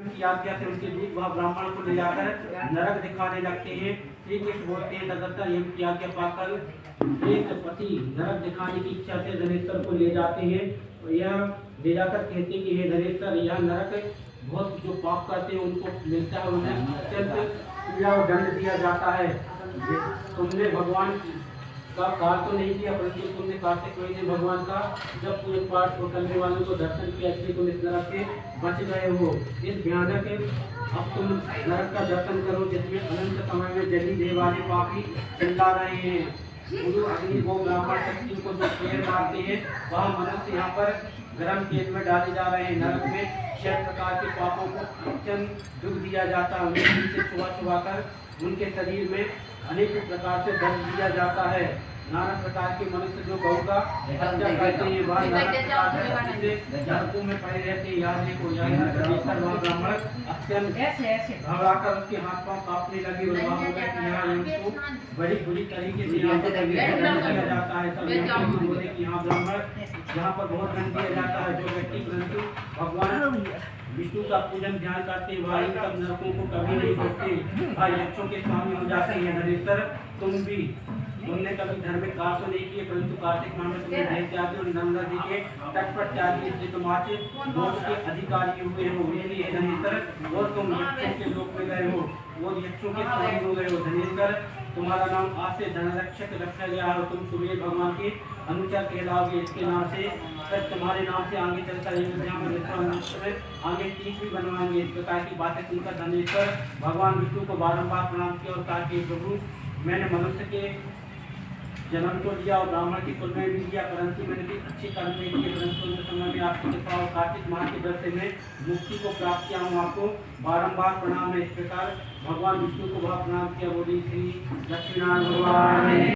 की आज्ञा से उनके दूत वह ब्राह्मण को ले जाकर नरक दिखाने लगते हैं। श्री कृष्ण बोलते हैं तदंतर यम की आज्ञा पाकर एक पति नरक दिखाने की इच्छा से धनेश्वर को ले जाते हैं। यह ले जाकर कहते हैं कि हे धनेश्वर, यह नरक बहुत जो पाप करते हैं उनको मिलता है, उन्हें अत्यंत पीड़ा और दंड दिया जाता है। तुमने भगवान का कार्य तो नहीं किया, परंतु तुमने कार्तिक महीने भगवान का जब पूरे पाठ करने वालों को दर्शन किया, इसलिए तुम इस नरक से बच गए हो। इस भयानक अब तुम नरक का दर्शन करो जिसमें अनंत समय में जली देवाने पापी चिल्ला रहे हैं। गुरु अग्नि को ब्राह्मण शक्ति को जो पेड़ मारते हैं वह मनुष्य यहाँ पर गर्म तेल में डाले जा रहे हैं। नरक में 6 प्रकार के पापों को अत्यंत दुख दिया जाता है। उन्हें से छुआ कर उनके शरीर में अनेक प्रकार से दर्द दिया जाता है। नाना प्रकार के मनुष्य जो गौ का हत्या करते हैं वह नरकों में पड़े रहते हैं। याद देखो वह ब्राह्मण अत्यंत घबराकर उसके हाथ पांव कांपने लगे और वह होगा कि यहाँ इनको बड़ी बुरी तरीके से यहाँ पर दिया जाता है। सब बोले कि यहाँ ब्राह्मण यहाँ पर बहुत दंड दिया जाता है। जो व्यक्ति परंतु भगवान विष्णु का पूजन ध्यान करते वह इन सब नरकों को कभी नहीं देखते, भाई यक्षों के स्वामी हो जाते हैं। नरेश्वर तुमने कभी धार्मिक कार्य तो नहीं किए, परंतु कार्तिक माह में तुमने दैत्यादि और नर्मदा जी के तट पर त्यागी, इसलिए तुम आज लोक के अधिकारी हुए हो। इसलिए धनेश्वर और तुम यक्षों के लोक में गए हो, वो यक्षों के स्वामी हो गए हो। धनेश्वर तुम्हारा नाम आज से धनरक्षक रखा गया है। तुम सूर्य भगवान के अनुचर कहलाओगे। इसके नाम से तुम्हारे नाम से आगे चलकर आगे तीज भी बनवाएंगे। इस प्रकार की बातें सुनकर धनेश्वर भगवान विष्णु को बारंबार प्रणाम किया और कहा कि प्रभु, मैंने मनुष्य के जन्म को दिया और ब्राह्मण की कुल में भी दिया, परंतु मैंने भी अच्छे कर्म नहीं किए, परंतु उस समय में आपकी कृपा और कार्तिक माह के व्रत में मुक्ति को प्राप्त किया हूँ। आपको बारंबार प्रणाम है। इस प्रकार भगवान विष्णु को बहुत प्रणाम किया। बोली श्री लक्ष्मीनारायण भगवान।